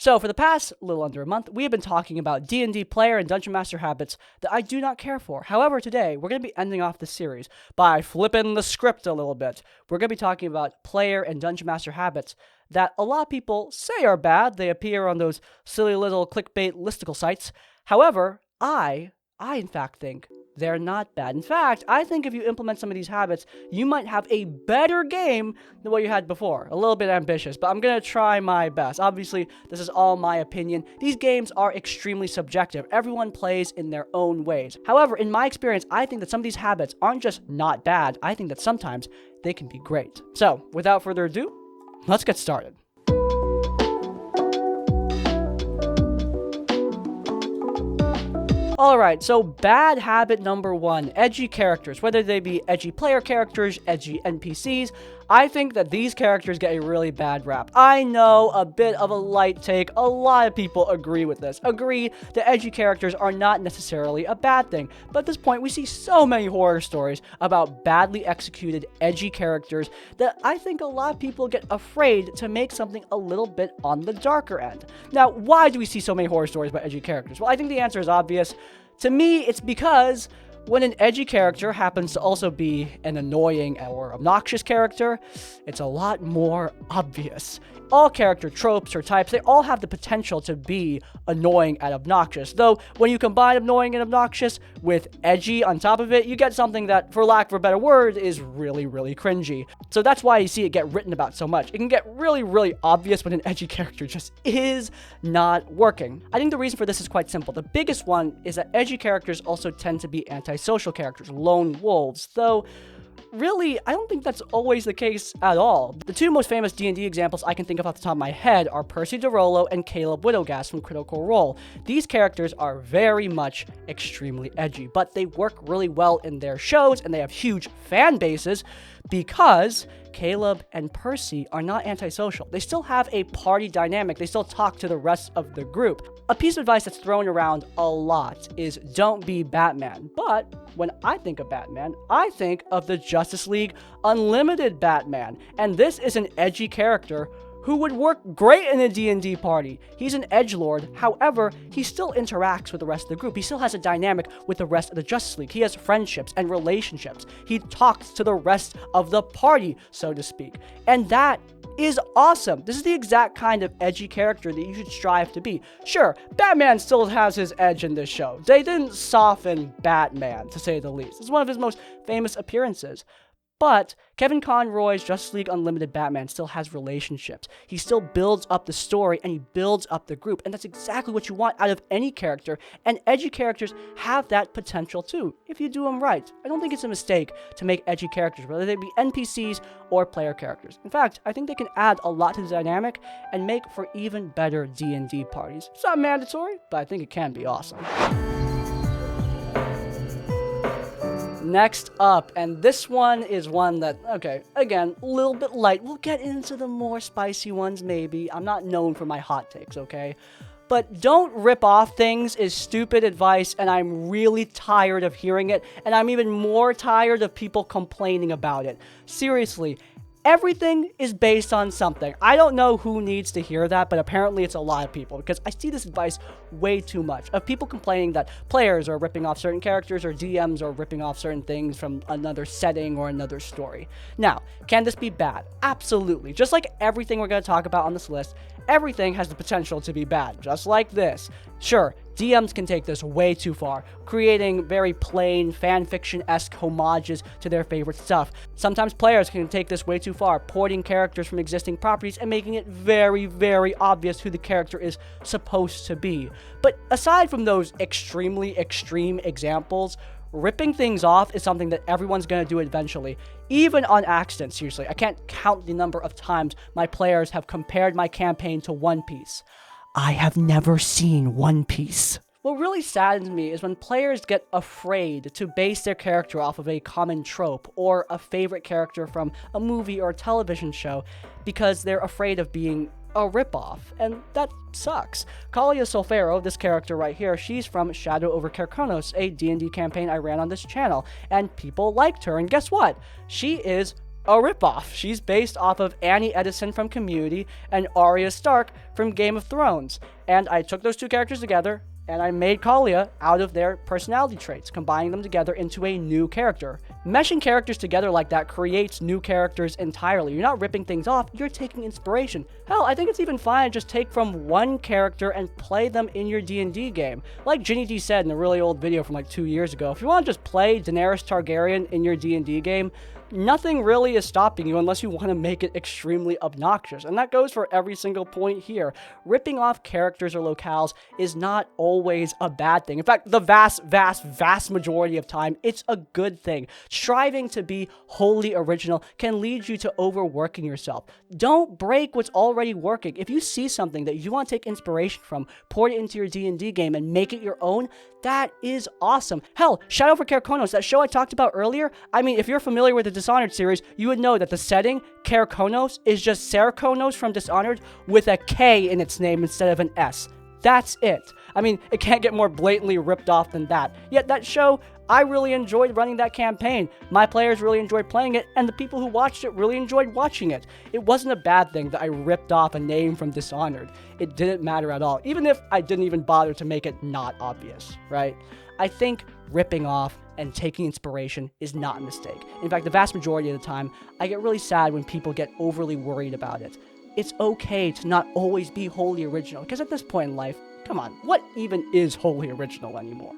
So for the past little under a month, we have been talking about D&D player and Dungeon Master habits that I do not care for. However, today, we're going to be ending off the series by flipping the script a little bit. We're going to be talking about player and Dungeon Master habits that a lot of people say are bad. They appear on those silly little clickbait listicle sites. However, I in fact think they're not bad. In fact, I think if you implement some of these habits, you might have a better game than what you had before. A little bit ambitious, but I'm going to try my best. Obviously, this is all my opinion. These games are extremely subjective. Everyone plays in their own ways. However, in my experience, I think that some of these habits aren't just not bad. I think that sometimes they can be great. So, without further ado, let's get started. Alright, so bad habit number 1, edgy characters. Whether they be edgy player characters, edgy NPCs, I think that these characters get a really bad rap. I know, a bit of a light take, a lot of people agree with this. Agree that edgy characters are not necessarily a bad thing, but at this point we see so many horror stories about badly executed edgy characters that I think a lot of people get afraid to make something a little bit on the darker end. Now, why do we see so many horror stories about edgy characters? Well, I think the answer is obvious. To me, it's because when an edgy character happens to also be an annoying or obnoxious character, it's a lot more obvious. All character tropes or types, they all have the potential to be annoying and obnoxious. Though, when you combine annoying and obnoxious with edgy on top of it, you get something that, for lack of a better word, is really, really cringy. So that's why you see it get written about so much. It can get really, really obvious when an edgy character just is not working. I think the reason for this is quite simple. The biggest one is that edgy characters also tend to be antisocial characters, lone wolves, though really, I don't think that's always the case at all. The two most famous D&D examples I can think of off the top of my head are Percy DeRollo and Caleb Widowgast from Critical Role. These characters are very much extremely edgy, but they work really well in their shows and they have huge fan bases because Caleb and Percy are not antisocial. They still have a party dynamic. They still talk to the rest of the group. A piece of advice that's thrown around a lot is don't be Batman. But when I think of Batman, I think of the Justice League Unlimited Batman. And this is an edgy character who would work great in a D&D party. He's an edgelord, however, he still interacts with the rest of the group. He still has a dynamic with the rest of the Justice League. He has friendships and relationships. He talks to the rest of the party, so to speak. And that is awesome. This is the exact kind of edgy character that you should strive to be. Sure, Batman still has his edge in this show. They didn't soften Batman, to say the least. It's one of his most famous appearances. But Kevin Conroy's Justice League Unlimited Batman still has relationships. He still builds up the story and he builds up the group. And that's exactly what you want out of any character. And edgy characters have that potential too, if you do them right. I don't think it's a mistake to make edgy characters, whether they be NPCs or player characters. In fact, I think they can add a lot to the dynamic and make for even better D&D parties. It's not mandatory, but I think it can be awesome. Next up, and this one is one that, okay, again, a little bit light. We'll get into the more spicy ones maybe. I'm not known for my hot takes, okay? But don't rip off things is stupid advice, and I'm really tired of hearing it, and I'm even more tired of people complaining about it. Seriously. Everything is based on something. I don't know who needs to hear that, but apparently it's a lot of people, because I see this advice way too much, of people complaining that players are ripping off certain characters or DMs are ripping off certain things from another setting or another story. Now, can this be bad? Absolutely. Just like everything we're going to talk about on this list, everything has the potential to be bad, just like this. Sure, DMs can take this way too far, creating very plain fanfiction-esque homages to their favorite stuff. Sometimes players can take this way too far, porting characters from existing properties and making it very, very obvious who the character is supposed to be. But aside from those extremely extreme examples, ripping things off is something that everyone's going to do eventually, even on accident. Seriously, I can't count the number of times my players have compared my campaign to One Piece. I have never seen One Piece. What really saddens me is when players get afraid to base their character off of a common trope or a favorite character from a movie or a television show because they're afraid of being a ripoff, and that sucks. Kalia Solfero, this character right here, she's from Shadow over Kerkonos, a D&D campaign I ran on this channel, and people liked her, and guess what? She is a ripoff. She's based off of Annie Edison from Community and Arya Stark from Game of Thrones. And I took those two characters together, and I made Kalia out of their personality traits, combining them together into a new character. Meshing characters together like that creates new characters entirely. You're not ripping things off, you're taking inspiration. Hell, I think it's even fine to just take from one character and play them in your D&D game. Like Ginny D said in a really old video from like 2 years ago, if you want to just play Daenerys Targaryen in your D&D game, nothing really is stopping you unless you want to make it extremely obnoxious. And that goes for every single point here. Ripping off characters or locales is not always a bad thing. In fact, the vast majority of time, it's a good thing. Striving to be wholly original can lead you to overworking yourself. Don't break what's already working. If you see something that you want to take inspiration from, pour it into your D&D game and make it your own, that is awesome. Hell, Shadow for Kaer Konos, that show I talked about earlier, I mean, if you're familiar with the Dishonored series, you would know that the setting, Kaer Konos, is just Sarah Konos from Dishonored with a K in its name instead of an S. That's it. I mean, it can't get more blatantly ripped off than that. Yet that show, I really enjoyed running that campaign. My players really enjoyed playing it, and the people who watched it really enjoyed watching it. It wasn't a bad thing that I ripped off a name from Dishonored. It didn't matter at all, even if I didn't even bother to make it not obvious, right? I think ripping off and taking inspiration is not a mistake. In fact, the vast majority of the time, I get really sad when people get overly worried about it. It's okay to not always be wholly original, because at this point in life, come on, what even is wholly original anymore?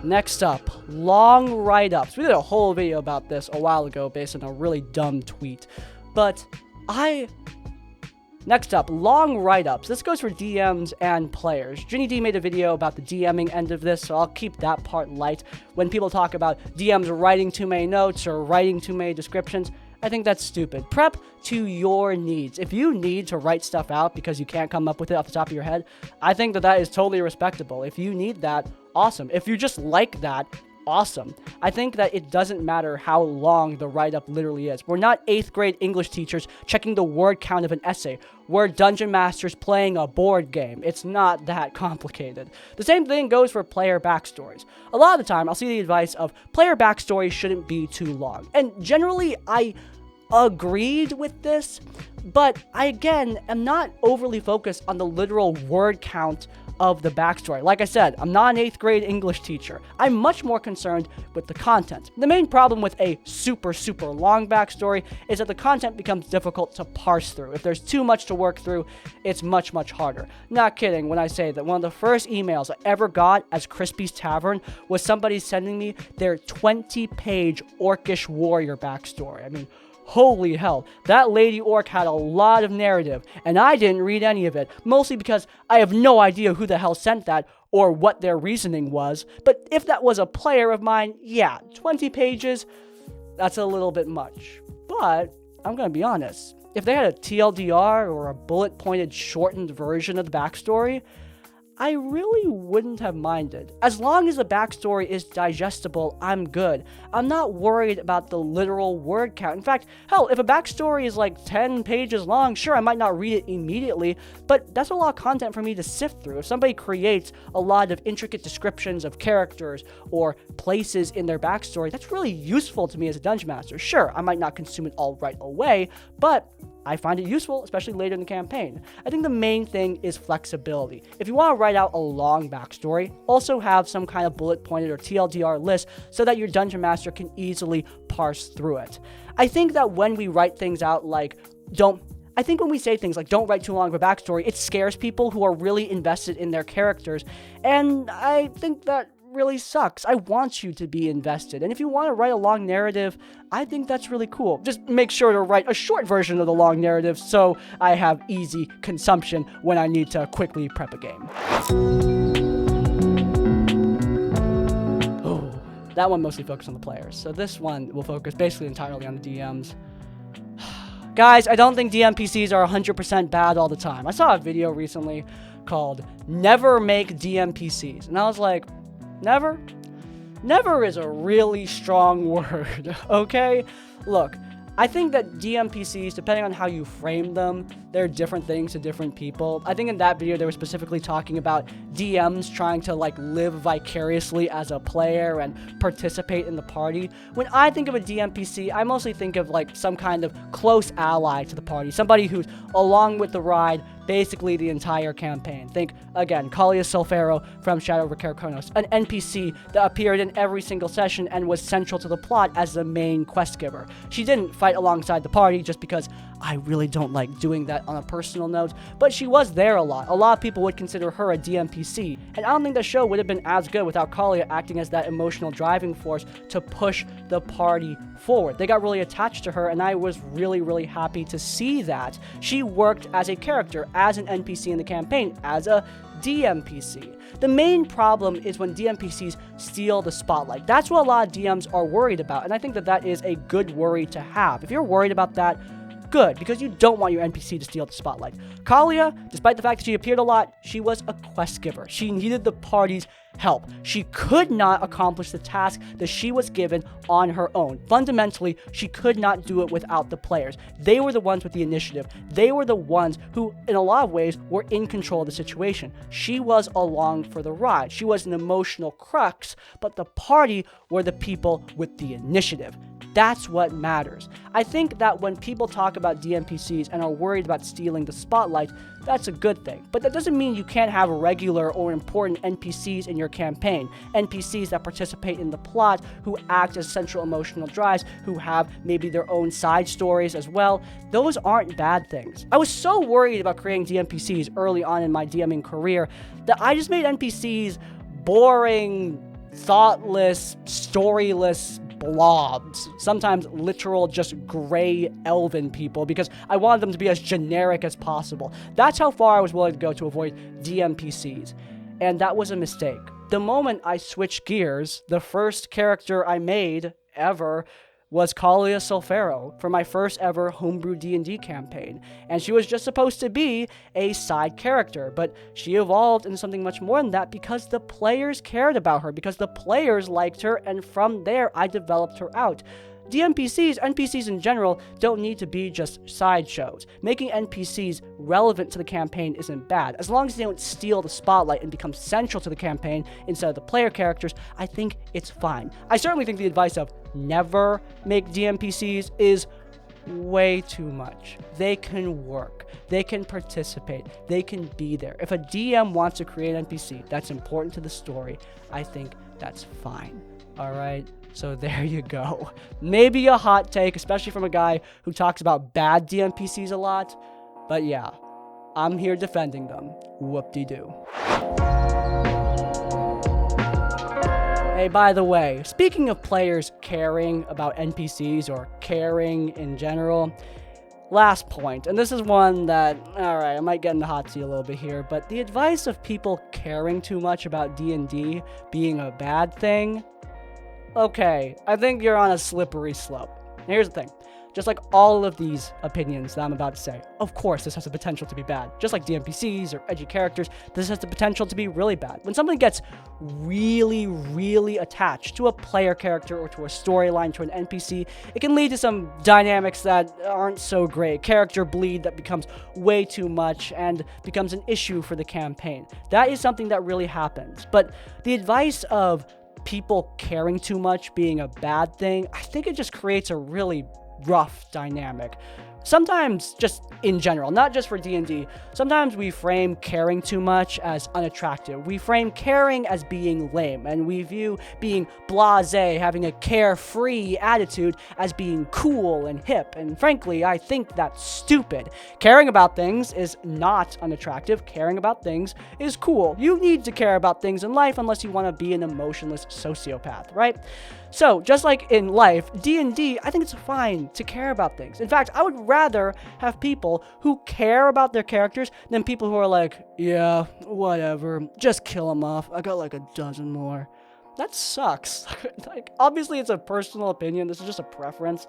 Next up, long write-ups. We did a whole video about this a while ago based on a really dumb tweet. Next up, long write-ups. This goes for DMs and players. Ginny D made a video about the DMing end of this, so I'll keep that part light. When people talk about DMs writing too many notes or writing too many descriptions, I think that's stupid. Prep to your needs. If you need to write stuff out because you can't come up with it off the top of your head, I think that is totally respectable. If you need that, awesome. If you just like that, awesome. I think that it doesn't matter how long the write-up literally is. We're not 8th grade English teachers checking the word count of an essay. We're dungeon masters playing a board game. It's not that complicated. The same thing goes for player backstories. A lot of the time, I'll see the advice of player backstories shouldn't be too long. And generally, I agreed with this, but I, again, am not overly focused on the literal word count of the backstory. Like I said, I'm not an 8th grade English teacher. I'm much more concerned with the content. The main problem with a super long backstory is that the content becomes difficult to parse through. If there's too much to work through, it's much harder. Not kidding when I say that one of the first emails I ever got as Crispy's Tavern was somebody sending me their 20-page orcish warrior backstory. I mean, holy hell, that lady orc had a lot of narrative, and I didn't read any of it, mostly because I have no idea who the hell sent that or what their reasoning was. But if that was a player of mine, yeah, 20 pages, that's a little bit much. But I'm gonna be honest, if they had a TLDR or a bullet-pointed shortened version of the backstory, I really wouldn't have minded. As long as the backstory is digestible, I'm good. I'm not worried about the literal word count. In fact, hell, if a backstory is like 10 pages long, sure, I might not read it immediately, but that's a lot of content for me to sift through. If somebody creates a lot of intricate descriptions of characters or places in their backstory, that's really useful to me as a dungeon master. Sure, I might not consume it all right away, but I find it useful, especially later in the campaign. I think the main thing is flexibility. If you want to write out a long backstory, also have some kind of bullet-pointed or TLDR list so that your dungeon master can easily parse through it. I think that when we write things out like, when we say things like, don't write too long of a backstory, it scares people who are really invested in their characters, and I think that really sucks. I want you to be invested, and if you want to write a long narrative, I think that's really cool. Just make sure to write a short version of the long narrative so I have easy consumption when I need to quickly prep a game. Oh, that one mostly focused on the players, so this one will focus basically entirely on the DMs. Guys, I don't think DMPCs are 100% bad all the time. I saw a video recently called Never Make DMPCs, and I was like, never? Never is a really strong word, okay? Look, I think that DMPCs, depending on how you frame them, they're different things to different people. I think in that video, they were specifically talking about DMs trying to like live vicariously as a player and participate in the party. When I think of a DMPC, I mostly think of like some kind of close ally to the party, somebody who's along with the ride basically the entire campaign. Think, again, Kalia Sulfero from Shadow over Karakonos, an NPC that appeared in every single session and was central to the plot as the main quest giver. She didn't fight alongside the party just because I really don't like doing that on a personal note, but she was there a lot. A lot of people would consider her a DMPC, and I don't think the show would have been as good without Kalia acting as that emotional driving force to push the party forward. They got really attached to her, and I was really, really happy to see that. She worked as a character, as an NPC in the campaign, as a DMPC. The main problem is when DMPCs steal the spotlight. That's what a lot of DMs are worried about, and I think that that is a good worry to have. If you're worried about that, good, because you don't want your NPC to steal the spotlight. Kalia, despite the fact that she appeared a lot, she was a quest giver. She needed the party's help. She could not accomplish the task that she was given on her own. Fundamentally, she could not do it without the players. They were the ones with the initiative. They were the ones who, in a lot of ways, were in control of the situation. She was along for the ride. She was an emotional crux, but the party were the people with the initiative. That's what matters. I think that when people talk about DMPCs and are worried about stealing the spotlight, that's a good thing. But that doesn't mean you can't have regular or important NPCs in your campaign. NPCs that participate in the plot, who act as central emotional drives, who have maybe their own side stories as well. Those aren't bad things. I was so worried about creating DMPCs early on in my DMing career that I just made NPCs boring, thoughtless, storyless blobs, sometimes literal just gray elven people, because I wanted them to be as generic as possible. That's how far I was willing to go to avoid DMPCs, and that was a mistake. The moment I switched gears, the first character I made ever was Kalia Sulfero for my first ever homebrew D&D campaign, and she was just supposed to be a side character, but she evolved into something much more than that because the players cared about her, because the players liked her, and from there I developed her out. DMPCs, NPCs in general, don't need to be just sideshows. Making NPCs relevant to the campaign isn't bad. As long as they don't steal the spotlight and become central to the campaign instead of the player characters, I think it's fine. I certainly think the advice of never make DMPCs is way too much. They can work. They can participate. They can be there. If a DM wants to create an NPC that's important to the story, I think that's fine. All right? So there you go. Maybe a hot take, especially from a guy who talks about bad DMPCs a lot. But yeah, I'm here defending them. Whoop-de-doo. Hey, by the way, speaking of players caring about NPCs or caring in general, last point, and this is one that, alright, I might get in the hot seat a little bit here, but the advice of people caring too much about D&D being a bad thing, okay, I think you're on a slippery slope. Now, here's the thing. Just like all of these opinions that I'm about to say, of course, this has the potential to be bad. Just like DMPCs or edgy characters, this has the potential to be really bad. When something gets really, really attached to a player character or to a storyline, to an NPC, it can lead to some dynamics that aren't so great. Character bleed that becomes way too much and becomes an issue for the campaign. That is something that really happens. But the advice of people caring too much being a bad thing, I think it just creates a really rough dynamic. Sometimes, just in general, not just for D&D, sometimes we frame caring too much as unattractive. We frame caring as being lame, and we view being blasé, having a carefree attitude, as being cool and hip, and frankly, I think that's stupid. Caring about things is not unattractive. Caring about things is cool. You need to care about things in life unless you want to be an emotionless sociopath, right? So, just like in life, D&D, I think it's fine to care about things. In fact, I would rather have people who care about their characters than people who are like, yeah, whatever, just kill them off. I got like a dozen more. That sucks. Like, obviously, it's a personal opinion. This is just a preference.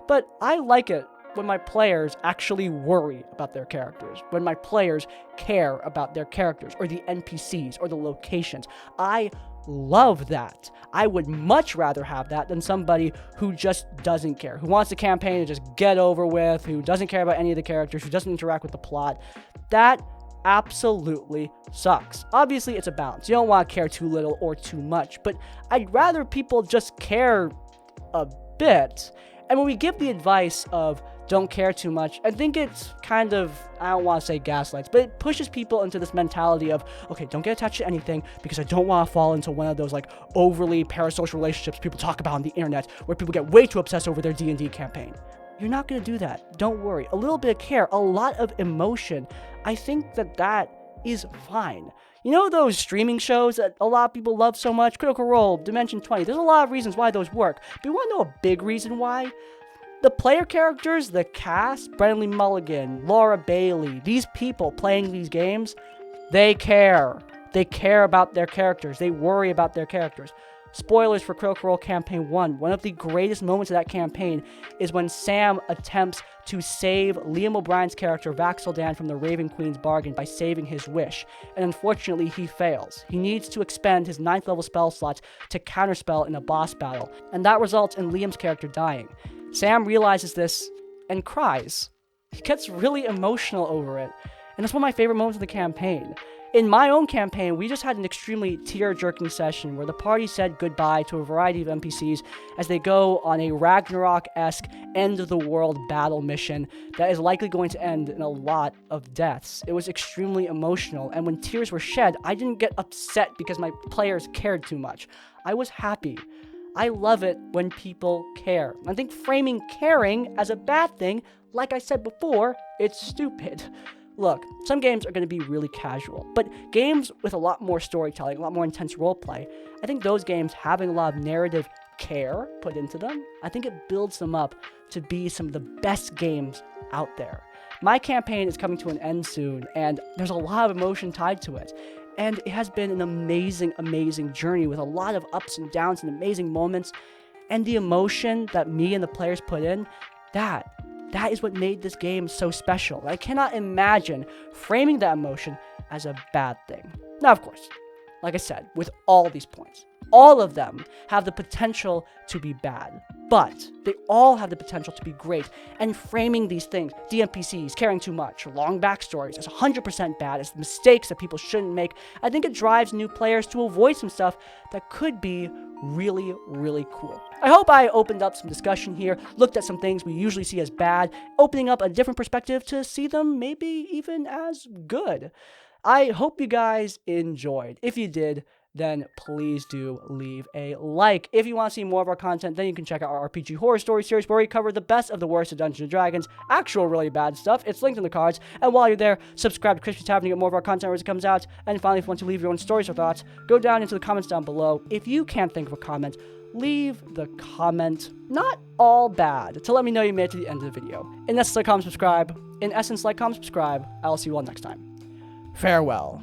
But I like it when my players actually worry about their characters, when my players care about their characters, or the NPCs, or the locations. I love that. I would much rather have that than somebody who just doesn't care, who wants the campaign to just get over with, who doesn't care about any of the characters, who doesn't interact with the plot. That absolutely sucks. Obviously, it's a balance. You don't want to care too little or too much, but I'd rather people just care a bit. And when we give the advice of don't care too much, I think it's kind of, I don't want to say gaslights, but it pushes people into this mentality of, okay, don't get attached to anything because I don't want to fall into one of those like overly parasocial relationships people talk about on the internet where people get way too obsessed over their D&D campaign. You're not going to do that. Don't worry. A little bit of care, a lot of emotion. I think that is fine. You know those streaming shows that a lot of people love so much? Critical Role, Dimension 20. There's a lot of reasons why those work. But you want to know a big reason why? The player characters, the cast, Brennan Lee Mulligan, Laura Bailey, these people playing these games, they care. They care about their characters. They worry about their characters. Spoilers for Critical Role Campaign 1. One of the greatest moments of that campaign is when Sam attempts to save Liam O'Brien's character Vax'il Dan from the Raven Queen's bargain by saving his wish, and unfortunately he fails. He needs to expend his 9th level spell slots to counterspell in a boss battle, and that results in Liam's character dying. Sam realizes this and cries. He gets really emotional over it, and it's one of my favorite moments of the campaign. In my own campaign, we just had an extremely tear-jerking session where the party said goodbye to a variety of NPCs as they go on a Ragnarok-esque end-of-the-world battle mission that is likely going to end in a lot of deaths. It was extremely emotional, and when tears were shed, I didn't get upset because my players cared too much. I was happy. I love it when people care. I think framing caring as a bad thing, like I said before, it's stupid. Look, some games are going to be really casual, but games with a lot more storytelling, a lot more intense roleplay, I think those games having a lot of narrative care put into them, I think it builds them up to be some of the best games out there. My campaign is coming to an end soon, and there's a lot of emotion tied to it. And it has been an amazing, amazing journey with a lot of ups and downs and amazing moments. And the emotion that me and the players put in, that is what made this game so special. I cannot imagine framing that emotion as a bad thing. Now, of course, like I said, with all these points, all of them have the potential to be bad, but they all have the potential to be great. And framing these things, DMPCs, caring too much, long backstories, as 100% bad, as mistakes that people shouldn't make, I think it drives new players to avoid some stuff that could be really, really cool. I hope I opened up some discussion here, looked at some things we usually see as bad, opening up a different perspective to see them maybe even as good. I hope you guys enjoyed. If you did, then please do leave a like. If you want to see more of our content, then you can check out our RPG Horror Story series where we cover the best of the worst of Dungeons & Dragons, actual really bad stuff. It's linked in the cards. And while you're there, subscribe to Crispy Tavern to get more of our content as it comes out. And finally, if you want to leave your own stories or thoughts, go down into the comments down below. If you can't think of a comment, leave the comment, not all bad, to let me know you made it to the end of the video. In essence, like, comment, subscribe. In essence, like, comment, subscribe. I'll see you all next time. Farewell.